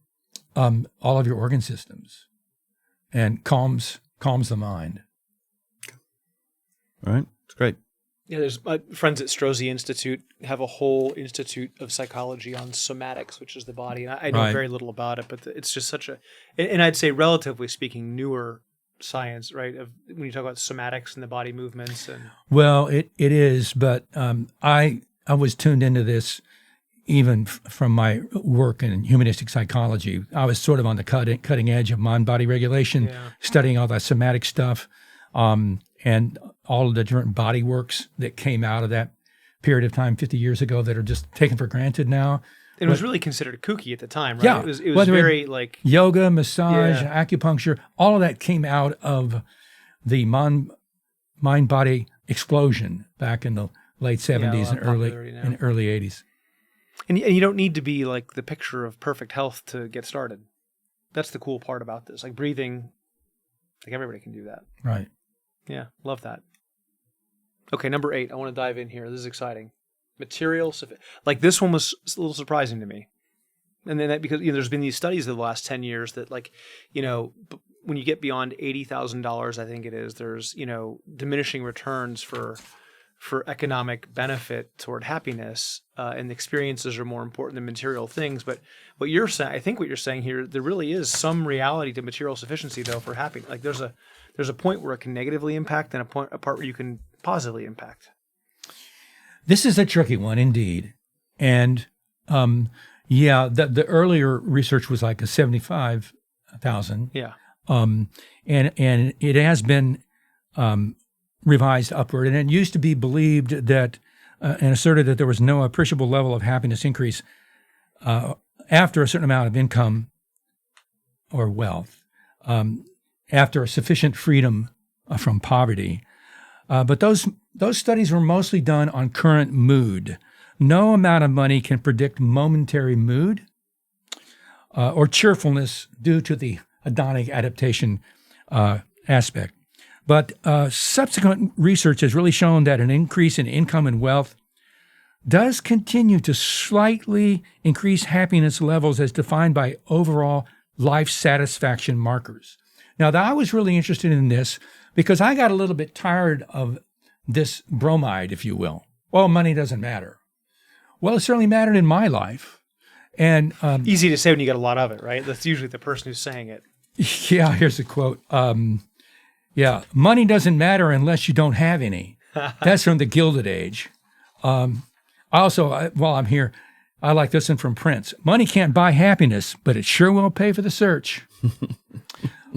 all of your organ systems and calms the mind. All right. It's great. Yeah, there's my friends at Strozzi Institute have a whole institute of psychology on somatics, which is the body. And I know Right. very little about it, but it's just such and I'd say relatively speaking, newer science, right? Of when you talk about somatics and the body movements and Well, it is, but I was tuned into this even from my work in humanistic psychology. I was sort of on the cutting edge of mind-body regulation, studying all that somatic stuff, and all of the different body works that came out of that period of time 50 years ago that are just taken for granted now. it was really considered kooky at the time, right? Yeah. It was Whether very like Yoga, massage, Yeah. acupuncture, all of that came out of the mind-body explosion back in the late 70s lot and of popularity now. early 80s. and you don't need to be like the picture of perfect health to get started. That's the cool part about this. Like breathing, like everybody can do that. Right. Yeah, love that. Okay, number 8. I want to dive in here. This is exciting. Material, like this one was a little surprising to me. And then that because there's been these studies of the last 10 years that like, when you get beyond $80,000, I think it is, there's, diminishing returns for economic benefit toward happiness, and experiences are more important than material things. But what you're saying, I think what you're saying here, there really is some reality to material sufficiency though for happiness. Like there's a point where it can negatively impact and a part where you can positively impact. This is a tricky one indeed. And the earlier research was like a 75,000. Yeah. And it has been revised upward. And it used to be believed that and asserted that there was no appreciable level of happiness increase after a certain amount of income or wealth, after a sufficient freedom from poverty. But those studies were mostly done on current mood. No amount of money can predict momentary mood or cheerfulness due to the hedonic adaptation aspect. But subsequent research has really shown that an increase in income and wealth does continue to slightly increase happiness levels as defined by overall life satisfaction markers. Now, I was really interested in this because I got a little bit tired of this bromide, if you will. Well, money doesn't matter. Well, it certainly mattered in my life. And Easy to say when you get a lot of it, right? That's usually the person who's saying it. yeah, here's a quote. Money doesn't matter unless you don't have any. That's from the Gilded Age. While I'm here, I like this one from Prince. Money can't buy happiness, but it sure will pay for the search.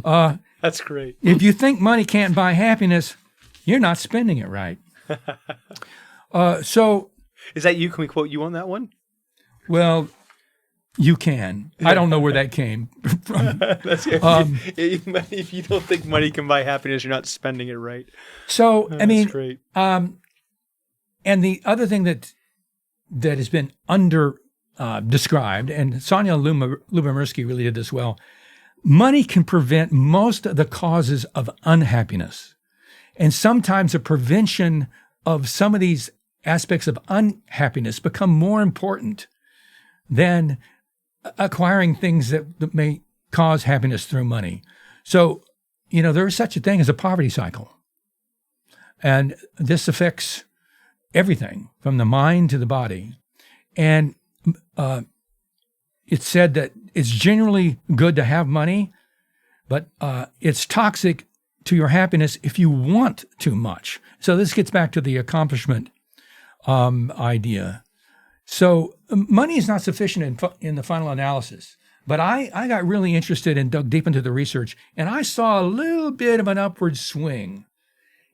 That's great. If you think money can't buy happiness, you're not spending it right. Is that you? Can we quote you on that one? Well, you can. I don't know where that came from. That's if you don't think money can buy happiness, you're not spending it right. So, I mean, That's great. and the other thing that has been described, and Sonia Lubomirsky really did this well, money can prevent most of the causes of unhappiness. And sometimes the prevention of some of these aspects of unhappiness become more important than acquiring things that may cause happiness through money. So, there is such a thing as a poverty cycle. And this affects everything from the mind to the body. And it's said that it's generally good to have money, but it's toxic to your happiness if you want too much. So this gets back to the accomplishment idea. So money is not sufficient in the final analysis. But I got really interested and dug deep into the research, and I saw a little bit of an upward swing.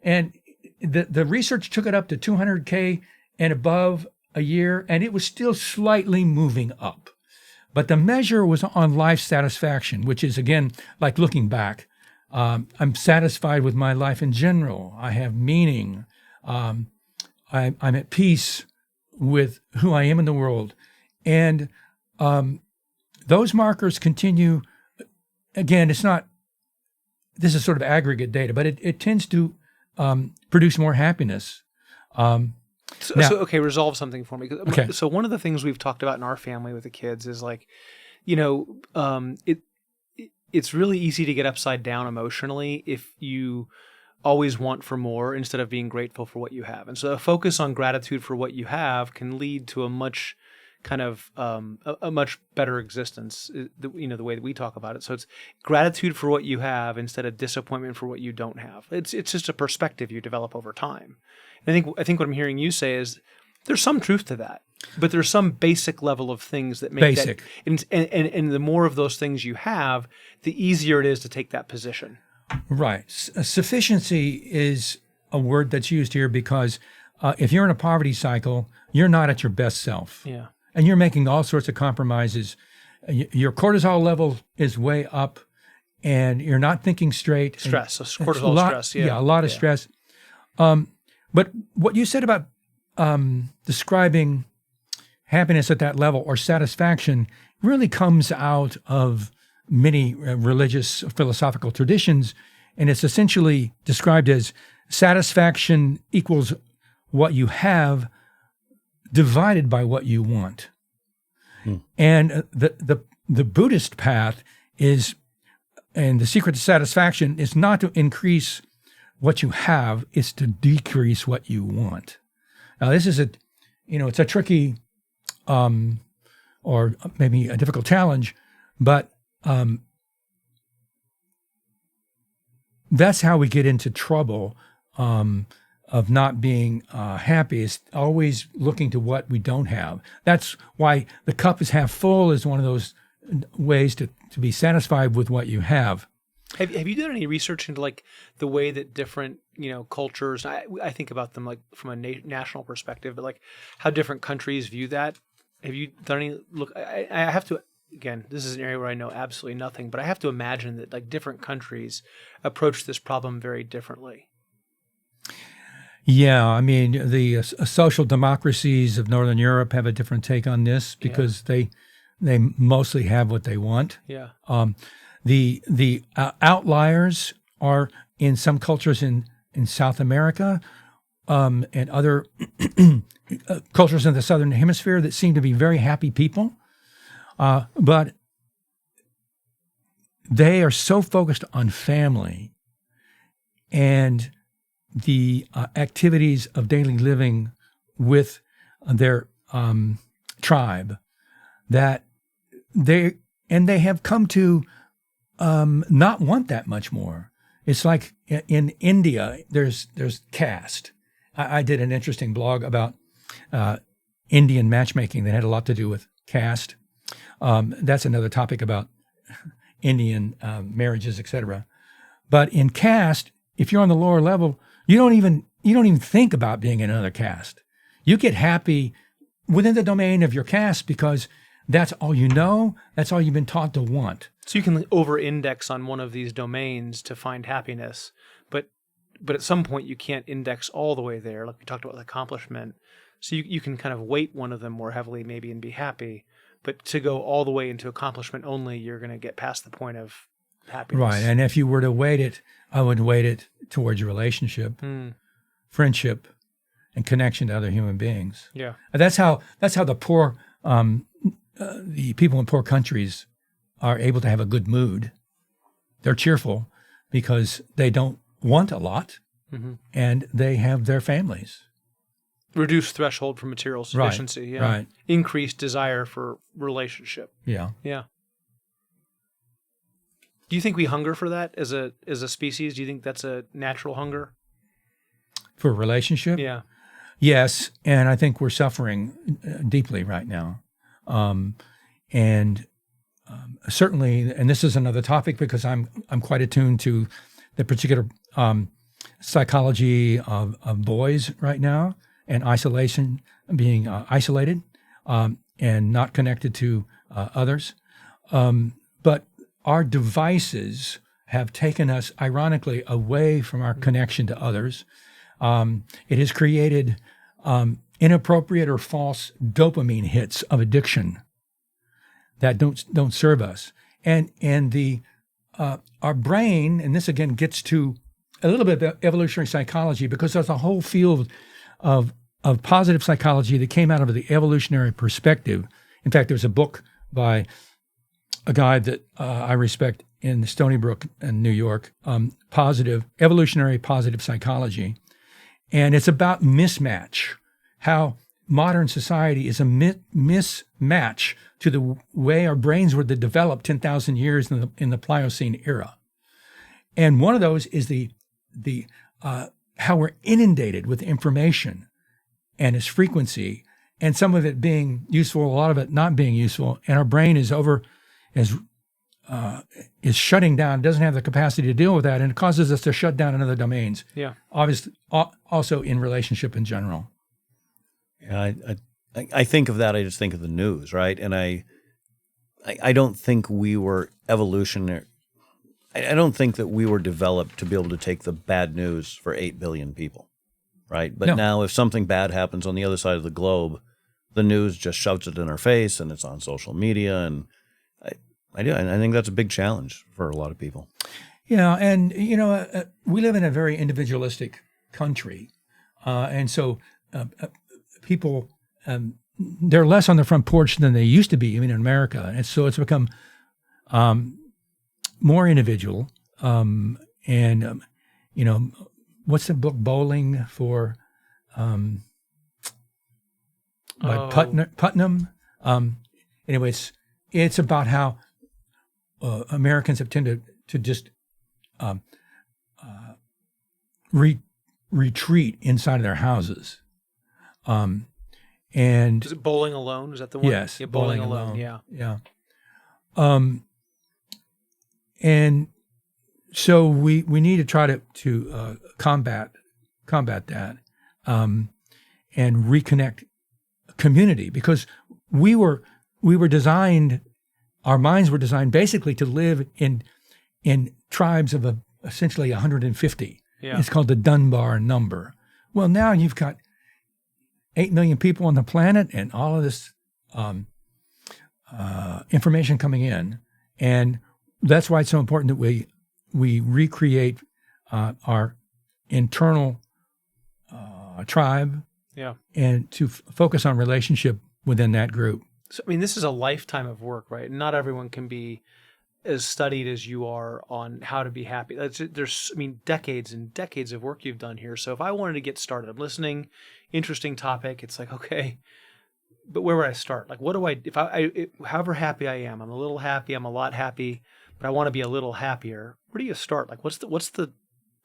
And the research took it up to 200K and above a year, and it was still slightly moving up. But the measure was on life satisfaction, which is, again, like looking back. I'm satisfied with my life in general. I have meaning. I'm at peace with who I am in the world. And those markers continue. Again, this is sort of aggregate data, but it tends to produce more happiness. Okay, resolve something for me. Okay. So one of the things we've talked about in our family with the kids is like, it's really easy to get upside down emotionally if you always want for more instead of being grateful for what you have. And so a focus on gratitude for what you have can lead to a much kind of a much better existence, the way that we talk about it. So it's gratitude for what you have instead of disappointment for what you don't have. It's just a perspective you develop over time. And I think what I'm hearing you say is there's some truth to that, but there's some basic level of things that make that, and the more of those things you have, the easier it is to take that position. Right. Sufficiency is a word that's used here because if you're in a poverty cycle, you're not at your best self. Yeah. And you're making all sorts of compromises. Your cortisol level is way up, and you're not thinking straight. Stress, so cortisol stress. Yeah, a lot of stress. But what you said about describing happiness at that level or satisfaction really comes out of many religious philosophical traditions, and it's essentially described as satisfaction equals what you have divided by what you want. And the Buddhist path is, and the secret to satisfaction is not to increase what you have, it's to decrease what you want. Now this is it's a tricky or maybe a difficult challenge, but that's how we get into trouble of not being happy, is always looking to what we don't have. That's why the cup is half full is one of those ways to be satisfied with what you have. Have you done any research into like the way that different cultures? I think about them like from a national perspective, but like how different countries view that. Have you done any look? I have to. Again, this is an area where I know absolutely nothing, but I have to imagine that like different countries approach this problem very differently. Yeah, I mean, the social democracies of Northern Europe have a different take on this because they mostly have what they want. Yeah. The outliers are in some cultures in South America and other cultures in the Southern Hemisphere that seem to be very happy people. But they are so focused on family and the activities of daily living with their tribe that they have come to not want that much more. It's like in India, there's caste. I did an interesting blog about Indian matchmaking that had a lot to do with caste. That's another topic about Indian marriages, etc. But in caste, if you're on the lower level, you don't even think about being in another caste. You get happy within the domain of your caste because that's all you know. That's all you've been taught to want. So you can over-index on one of these domains to find happiness, but at some point you can't index all the way there, like we talked about with accomplishment. So you can kind of weight one of them more heavily maybe and be happy, but to go all the way into accomplishment only, you're going to get past the point of happiness. Right, and if you were to weight it, I would weight it towards your relationship, friendship, and connection to other human beings. Yeah, that's how the poor, the people in poor countries are able to have a good mood. They're cheerful because they don't want a lot, and they have their families. Reduced threshold for material sufficiency. Right, yeah. right. Increased desire for relationship. Yeah. Yeah. Do you think we hunger for that as a species? Do you think that's a natural hunger? For a relationship? Yeah. Yes, and I think we're suffering deeply right now. And certainly, and this is another topic because I'm quite attuned to the particular psychology of boys right now and isolation, being isolated and not connected to others. But our devices have taken us, ironically, away from our connection to others. It has created inappropriate or false dopamine hits of addiction that don't serve us. And the our brain, and this again gets to a little bit of evolutionary psychology, because there's a whole field of positive psychology that came out of the evolutionary perspective. In fact, there's a book by a guy that I respect in Stony Brook in New York, evolutionary positive psychology. And it's about mismatch, how modern society is a mismatch to the way our brains were developed 10,000 years in the Pliocene era. And one of those is the how we're inundated with information and its frequency, and some of it being useful, a lot of it not being useful, and our brain is shutting down, doesn't have the capacity to deal with that, and it causes us to shut down in other domains. Yeah. Obviously, also in relationship in general. Yeah, I think of that. I just think of the news, right? And I don't think we were evolutionary. I don't think that we were developed to be able to take the bad news for 8 billion people, right? But No. now if something bad happens on the other side of the globe, the news just shoves it in our face, and it's on social media. And I think that's a big challenge for a lot of people. Yeah, and we live in a very individualistic country, and so people they're less on the front porch than they used to be, even in America, and so it's become more individual. What's the book Bowling for? By Putnam. Anyways, it's about how Americans have tended to just retreat inside of their houses. And Is it Bowling Alone? Is that the one? Yes, Yeah, Bowling Alone. Yeah. Yeah. And so we need to try to combat that and reconnect community, because we were designed, our minds were designed basically to live in tribes of essentially 150. Yeah. It's called the Dunbar number. Well, now you've got 8 million people on the planet and all of this information coming in. And that's why it's so important that we recreate our internal tribe, Yeah. and to focus on relationship within that group. So, I mean, this is a lifetime of work, right? Not everyone can be as studied as you are on how to be happy. There's decades and decades of work you've done here. So if I wanted to get started, I'm listening, interesting topic. It's like, okay, but where would I start? Like, what do however happy I am, I'm a little happy, I'm a lot happy, but I want to be a little happier. Where do you start? Like, what's the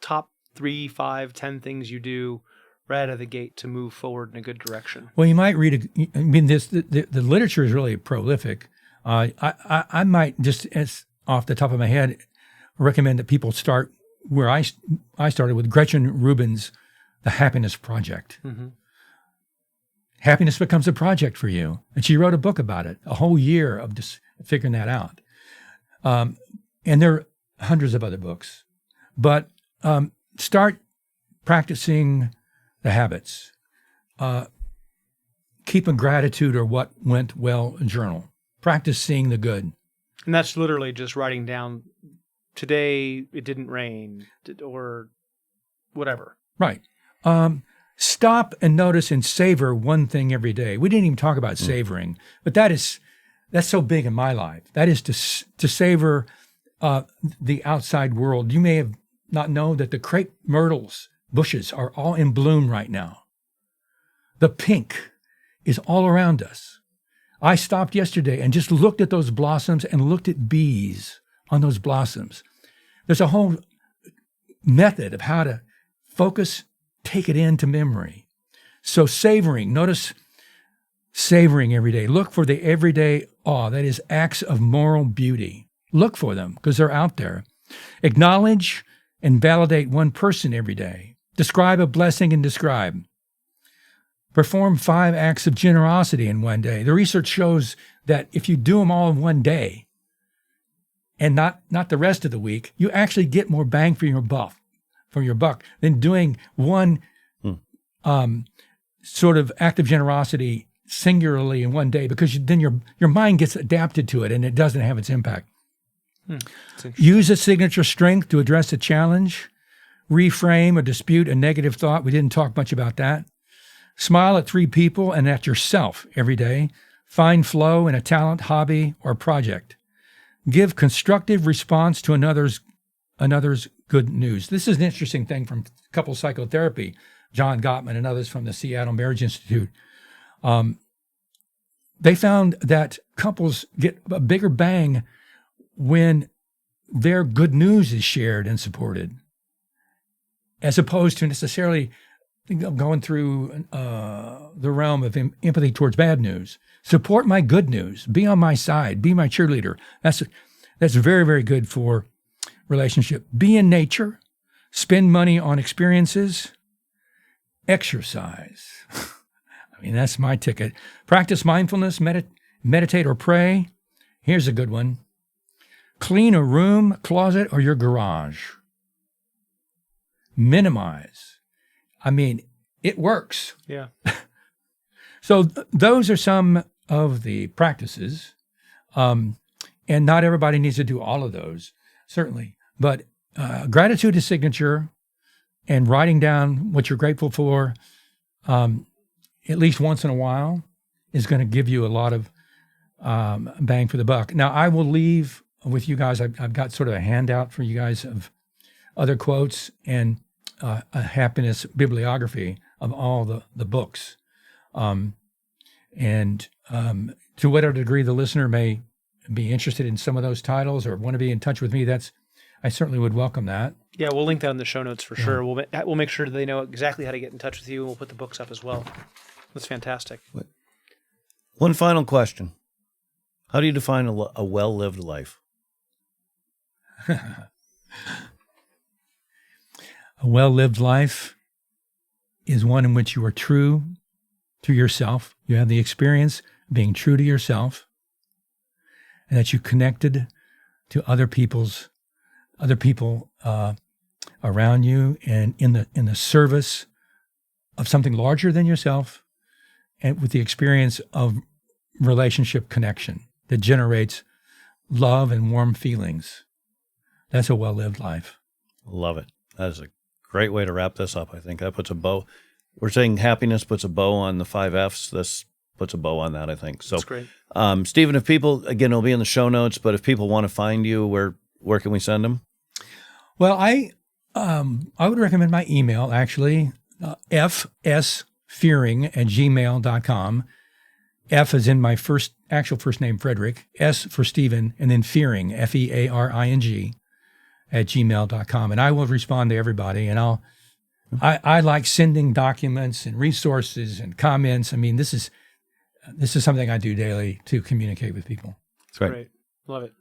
top 3, 5, 10 things you do right out of the gate to move forward in a good direction? Well, you might read. The literature is really prolific. I might just, as off the top of my head, recommend that people start where I started with Gretchen Rubin's The Happiness Project. Mm-hmm. Happiness becomes a project for you, and she wrote a book about it. A whole year of just figuring that out. And there are hundreds of other books, but start practicing the habits. Keep a gratitude or what went well journal. Practice seeing the good. And that's literally just writing down, today it didn't rain, or whatever. Right. Stop and notice and savor one thing every day. We didn't even talk about savoring, but that's so big in my life. That is to savor the outside world. You may have not known that the crepe myrtles bushes are all in bloom right now. The pink is all around us. I stopped yesterday and just looked at those blossoms and looked at bees on those blossoms. There's a whole method of how to focus, take it into memory. So savoring, notice savoring every day. Look for the everyday awe, that is acts of moral beauty. Look for them because they're out there. Acknowledge and validate one person every day. Describe a blessing and describe. Perform 5 acts of generosity in one day. The research shows that if you do them all in one day and not the rest of the week, you actually get more bang for your buck than doing one sort of act of generosity singularly in one day, because then your mind gets adapted to it and it doesn't have its impact. Use a signature strength to address a challenge. Reframe or dispute a negative thought. We didn't talk much about that. Smile at 3 people and at yourself every day. Find flow in a talent, hobby, or project. Give constructive response to another's good news. This is an interesting thing from couples psychotherapy, John Gottman and others from the Seattle Marriage Institute. They found that couples get a bigger bang when their good news is shared and supported, as opposed to necessarily going through the realm of empathy towards bad news. Support my good news. Be on my side. Be my cheerleader. That's very, very good for relationship. Be in nature. Spend money on experiences. Exercise. I mean, that's my ticket. Practice mindfulness, meditate or pray. Here's a good one. Clean a room, closet, or your garage. Minimize. I mean, it works. Yeah. So those are some of the practices. And not everybody needs to do all of those, certainly. But gratitude is signature, and writing down what you're grateful for at least once in a while is going to give you a lot of bang for the buck. Now, I will leave with you guys. I've got sort of a handout for you guys of other quotes and a happiness bibliography of all the books. And to whatever degree the listener may be interested in some of those titles or want to be in touch with me, I certainly would welcome that. Yeah, we'll link that in the show notes for sure. We'll make sure that they know exactly how to get in touch with you, and we'll put the books up as well. That's fantastic. One final question. How do you define a well-lived life? A well-lived life is one in which you are true to yourself. You have the experience of being true to yourself, and that you connected to other people around you, and in the service of something larger than yourself, and with the experience of relationship connection that generates love and warm feelings. That's a well-lived life. Love it. That is a great way to wrap this up. I think that puts a bow. We're saying happiness puts a bow on the 5 F's. This puts a bow on that, I think. So, that's great. Stephen, if people, again, it'll be in the show notes, but if people want to find you, where can we send them? Well, I would recommend my email, actually, fsfearing@gmail.com. F is in my actual first name, Frederick, S for Stephen, and then Fearing, FEARING, @gmail.com. And I will respond to everybody. And I like sending documents and resources and comments. I mean, this is something I do daily to communicate with people. That's right. Great. Love it.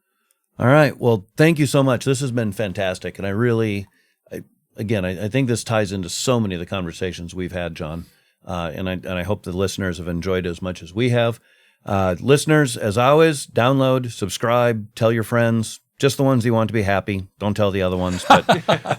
All right. Well, thank you so much. This has been fantastic. And I think this ties into so many of the conversations we've had, John. And I hope the listeners have enjoyed it as much as we have. Listeners, as always, download, subscribe, tell your friends, just the ones you want to be happy. Don't tell the other ones. But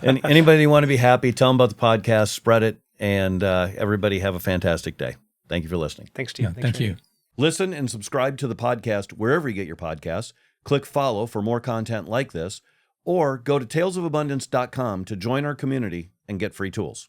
anybody you want to be happy, tell them about the podcast, spread it, and everybody have a fantastic day. Thank you for listening. Thanks, Steve. Yeah, thank you. Listen and subscribe to the podcast wherever you get your podcasts. Click follow for more content like this, or go to talesofabundance.com to join our community and get free tools.